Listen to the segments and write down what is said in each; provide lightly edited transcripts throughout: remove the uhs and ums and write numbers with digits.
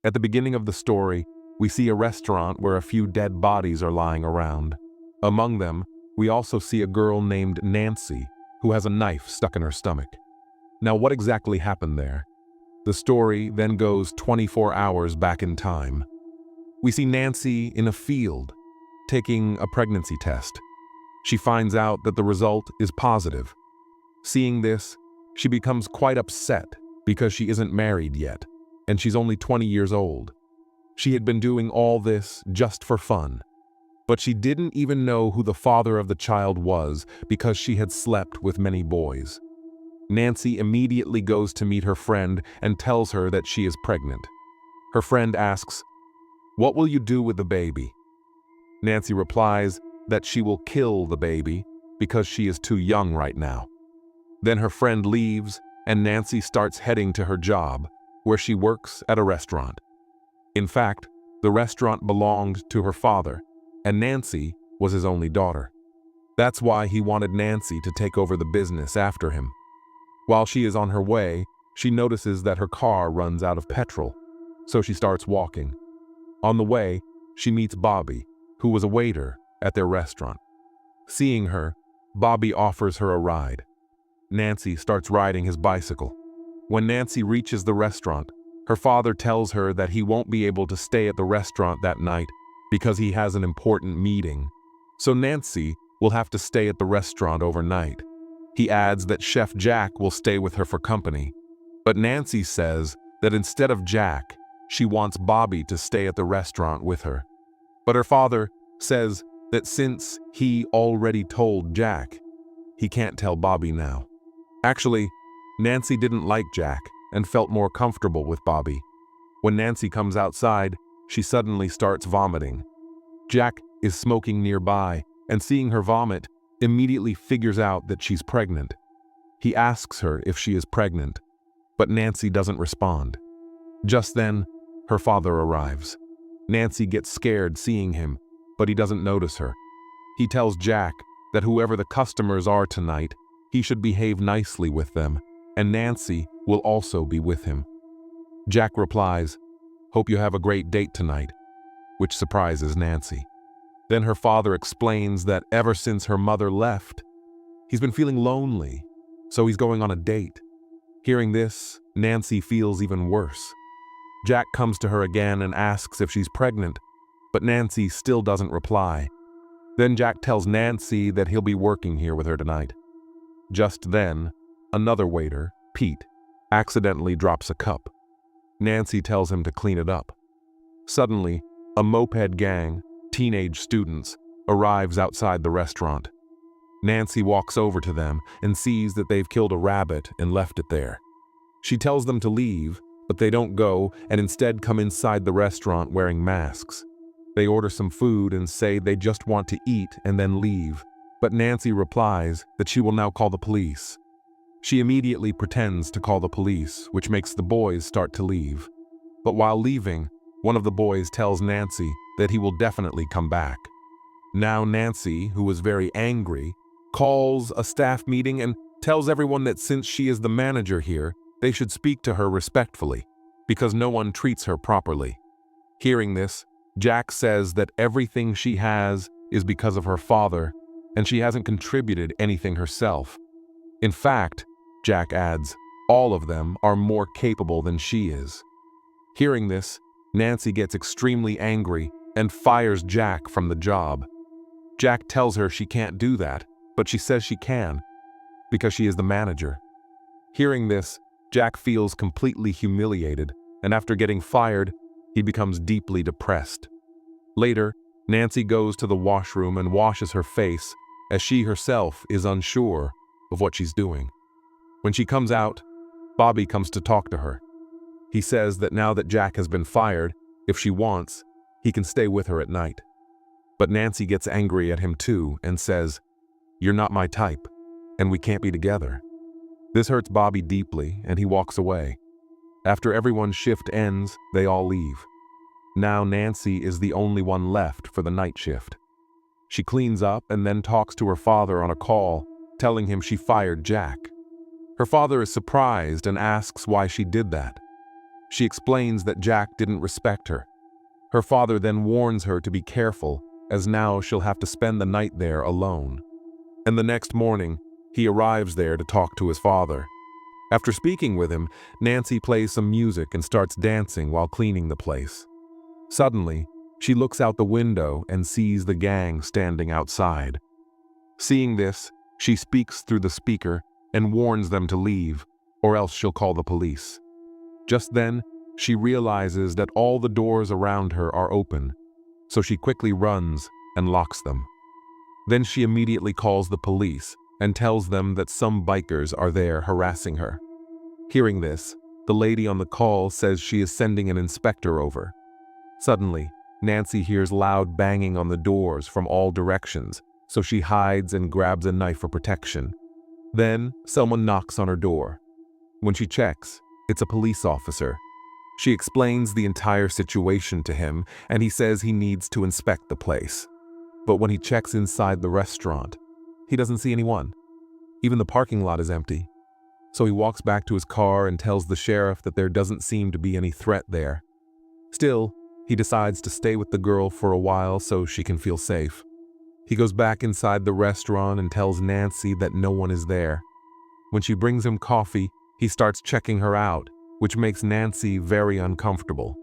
At the beginning of the story, we see a restaurant where a few dead bodies are lying around. Among them, we also see a girl named Nancy who has a knife stuck in her stomach. Now, what exactly happened there? The story then goes 24 hours back in time. We see Nancy in a field, taking a pregnancy test. She finds out that the result is positive. Seeing this, she becomes quite upset because she isn't married yet, and she's only 20 years old. She had been doing all this just for fun, but she didn't even know who the father of the child was because she had slept with many boys. Nancy immediately goes to meet her friend and tells her that she is pregnant. Her friend asks, "What will you do with the baby?" Nancy replies that she will kill the baby because she is too young right now. Then her friend leaves and Nancy starts heading to her job, where she works at a restaurant. In fact, the restaurant belonged to her father, and Nancy was his only daughter. That's why he wanted Nancy to take over the business after him. While she is on her way, she notices that her car runs out of petrol, so she starts walking. On the way, she meets Bobby, who was a waiter at their restaurant. Seeing her, Bobby offers her a ride. Nancy starts riding his bicycle. When Nancy reaches the restaurant, her father tells her that he won't be able to stay at the restaurant that night because he has an important meeting. So Nancy will have to stay at the restaurant overnight. He adds that Chef Jack will stay with her for company. But Nancy says that instead of Jack, she wants Bobby to stay at the restaurant with her. But her father says that since he already told Jack, he can't tell Bobby now. Actually, Nancy didn't like Jack and felt more comfortable with Bobby. When Nancy comes outside, she suddenly starts vomiting. Jack is smoking nearby and seeing her vomit, immediately figures out that she's pregnant. He asks her if she is pregnant, but Nancy doesn't respond. Just then, her father arrives. Nancy gets scared seeing him, but he doesn't notice her. He tells Jack that whoever the customers are tonight, he should behave nicely with them, and Nancy will also be with him. Jack replies, "Hope you have a great date tonight," which surprises Nancy. Then her father explains that ever since her mother left, he's been feeling lonely, so he's going on a date. Hearing this, Nancy feels even worse. Jack comes to her again and asks if she's pregnant, but Nancy still doesn't reply. Then Jack tells Nancy that he'll be working here with her tonight. Just then, another waiter, Pete, accidentally drops a cup. Nancy tells him to clean it up. Suddenly, a moped gang, teenage students, arrives outside the restaurant. Nancy walks over to them and sees that they've killed a rabbit and left it there. She tells them to leave, but they don't go and instead come inside the restaurant wearing masks. They order some food and say they just want to eat and then leave, but Nancy replies that she will now call the police. She immediately pretends to call the police, which makes the boys start to leave. But while leaving, one of the boys tells Nancy that he will definitely come back. Now Nancy, who is very angry, calls a staff meeting and tells everyone that since she is the manager here, they should speak to her respectfully, because no one treats her properly. Hearing this, Jack says that everything she has is because of her father, and she hasn't contributed anything herself. In fact, Jack adds, all of them are more capable than she is. Hearing this, Nancy gets extremely angry and fires Jack from the job. Jack tells her she can't do that, but she says she can, because she is the manager. Hearing this, Jack feels completely humiliated, and after getting fired, he becomes deeply depressed. Later, Nancy goes to the washroom and washes her face, as she herself is unsure of what she's doing. When she comes out, Bobby comes to talk to her. He says that now that Jack has been fired, if she wants, he can stay with her at night. But Nancy gets angry at him too and says, "You're not my type, and we can't be together." This hurts Bobby deeply, and he walks away. After everyone's shift ends, they all leave. Now Nancy is the only one left for the night shift. She cleans up and then talks to her father on a call, telling him she fired Jack. Her father is surprised and asks why she did that. She explains that Jack didn't respect her. Her father then warns her to be careful, as now she'll have to spend the night there alone. And the next morning, he arrives there to talk to his father. After speaking with him, Nancy plays some music and starts dancing while cleaning the place. Suddenly, she looks out the window and sees the gang standing outside. Seeing this, she speaks through the speaker and warns them to leave, or else she'll call the police. Just then, she realizes that all the doors around her are open, so she quickly runs and locks them. Then she immediately calls the police and tells them that some bikers are there harassing her. Hearing this, the lady on the call says she is sending an inspector over. Suddenly, Nancy hears loud banging on the doors from all directions, so she hides and grabs a knife for protection. Then, someone knocks on her door. When she checks, it's a police officer. She explains the entire situation to him, and he says he needs to inspect the place. But when he checks inside the restaurant, he doesn't see anyone. Even the parking lot is empty. So he walks back to his car and tells the sheriff that there doesn't seem to be any threat there. Still, he decides to stay with the girl for a while so she can feel safe. He goes back inside the restaurant and tells Nancy that no one is there. When she brings him coffee, he starts checking her out, which makes Nancy very uncomfortable.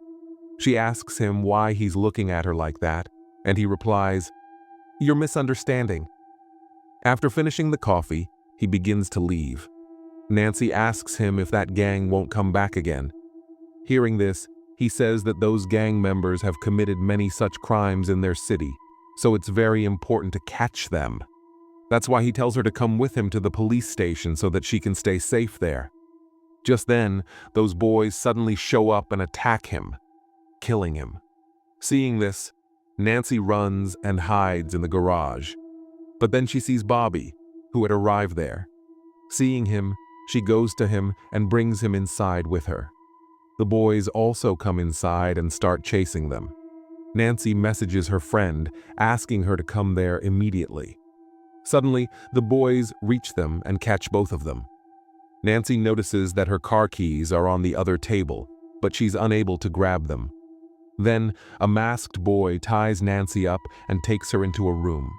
She asks him why he's looking at her like that, and he replies, "You're misunderstanding." After finishing the coffee, he begins to leave. Nancy asks him if that gang won't come back again. Hearing this, he says that those gang members have committed many such crimes in their city, so it's very important to catch them. That's why he tells her to come with him to the police station so that she can stay safe there. Just then, those boys suddenly show up and attack him, killing him. Seeing this, Nancy runs and hides in the garage. But then she sees Bobby, who had arrived there. Seeing him, she goes to him and brings him inside with her. The boys also come inside and start chasing them. Nancy messages her friend, asking her to come there immediately. Suddenly, the boys reach them and catch both of them. Nancy notices that her car keys are on the other table, but she's unable to grab them. Then, a masked boy ties Nancy up and takes her into a room.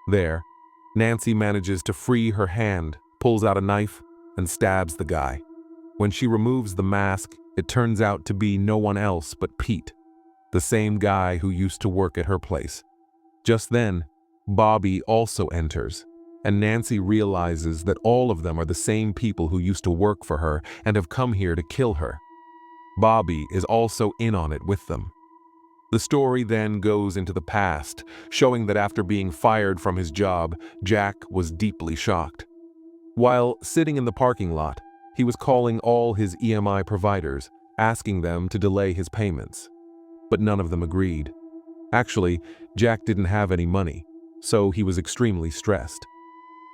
There, Nancy manages to free her hand, pulls out a knife, and stabs the guy. When she removes the mask, it turns out to be no one else but Pete, the same guy who used to work at her place. Just then, Bobby also enters, and Nancy realizes that all of them are the same people who used to work for her and have come here to kill her. Bobby is also in on it with them. The story then goes into the past, showing that after being fired from his job, Jack was deeply shocked. While sitting in the parking lot, he was calling all his EMI providers, asking them to delay his payments. But none of them agreed. Actually, Jack didn't have any money, so he was extremely stressed.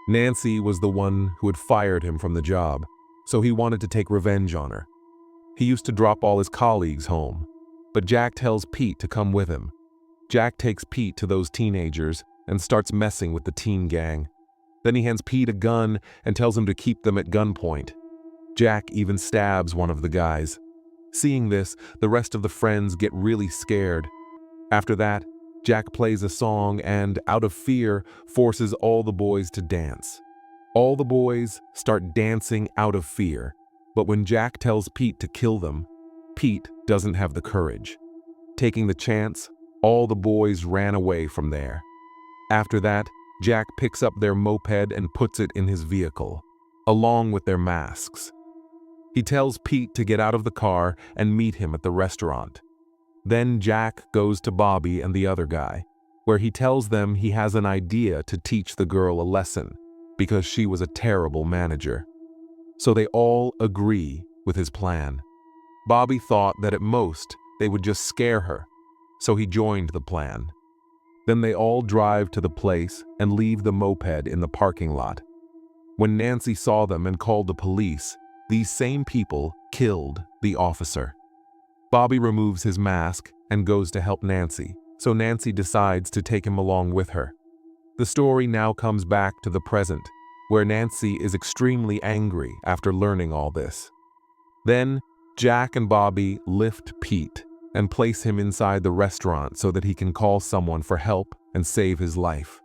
Nancy was the one who had fired him from the job, so he wanted to take revenge on her. He used to drop all his colleagues home, but Jack tells Pete to come with him. Jack takes Pete to those teenagers and starts messing with the teen gang. Then he hands Pete a gun and tells him to keep them at gunpoint. Jack even stabs one of the guys. Seeing this, the rest of the friends get really scared. After that, Jack plays a song and, out of fear, forces all the boys to dance. All the boys start dancing out of fear, but when Jack tells Pete to kill them, Pete doesn't have the courage. Taking the chance, all the boys ran away from there. After that, Jack picks up their moped and puts it in his vehicle, along with their masks. He tells Pete to get out of the car and meet him at the restaurant. Then Jack goes to Bobby and the other guy, where he tells them he has an idea to teach the girl a lesson, because she was a terrible manager. So they all agree with his plan. Bobby thought that at most they would just scare her, so he joined the plan. Then they all drive to the place and leave the moped in the parking lot. When Nancy saw them and called the police, these same people killed the officer. Bobby removes his mask and goes to help Nancy, so Nancy decides to take him along with her. The story now comes back to the present, where Nancy is extremely angry after learning all this. Then, Jack and Bobby lift Pete and place him inside the restaurant so that he can call someone for help and save his life.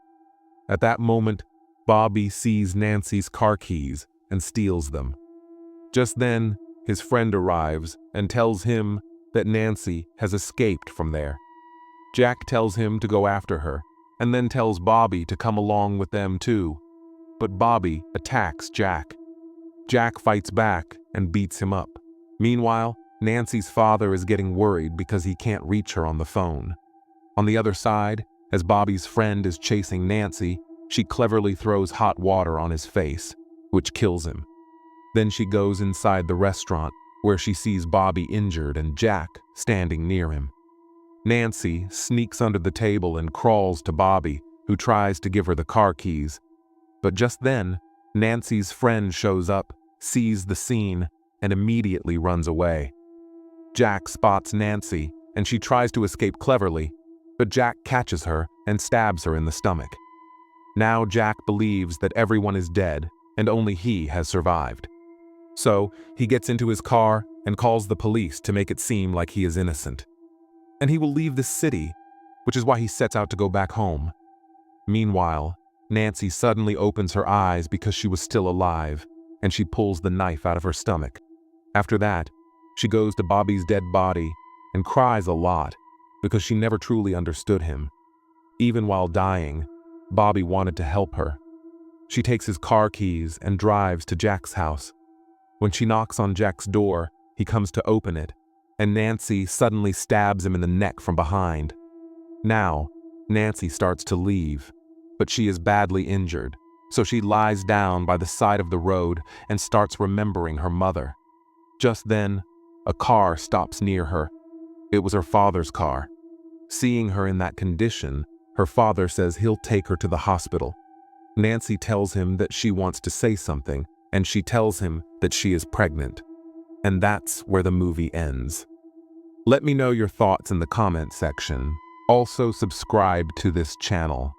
At that moment, Bobby sees Nancy's car keys and steals them. Just then, his friend arrives and tells him that Nancy has escaped from there. Jack tells him to go after her and then tells Bobby to come along with them too. But Bobby attacks Jack. Jack fights back and beats him up. Meanwhile, Nancy's father is getting worried because he can't reach her on the phone. On the other side, as Bobby's friend is chasing Nancy, she cleverly throws hot water on his face, which kills him. Then she goes inside the restaurant, where she sees Bobby injured and Jack standing near him. Nancy sneaks under the table and crawls to Bobby, who tries to give her the car keys. But just then, Nancy's friend shows up, sees the scene, and immediately runs away. Jack spots Nancy, and she tries to escape cleverly, but Jack catches her and stabs her in the stomach. Now Jack believes that everyone is dead and only he has survived. So he gets into his car and calls the police to make it seem like he is innocent. And he will leave the city, which is why he sets out to go back home. Meanwhile, Nancy suddenly opens her eyes because she was still alive, and she pulls the knife out of her stomach. After that, she goes to Bobby's dead body and cries a lot because she never truly understood him. Even while dying, Bobby wanted to help her. She takes his car keys and drives to Jack's house. When she knocks on Jack's door, he comes to open it, and Nancy suddenly stabs him in the neck from behind. Now, Nancy starts to leave, but she is badly injured, so she lies down by the side of the road and starts remembering her mother. Just then, a car stops near her. It was her father's car. Seeing her in that condition, her father says he'll take her to the hospital. Nancy tells him that she wants to say something, and she tells him that she is pregnant. And that's where the movie ends. Let me know your thoughts in the comment section. Also subscribe to this channel.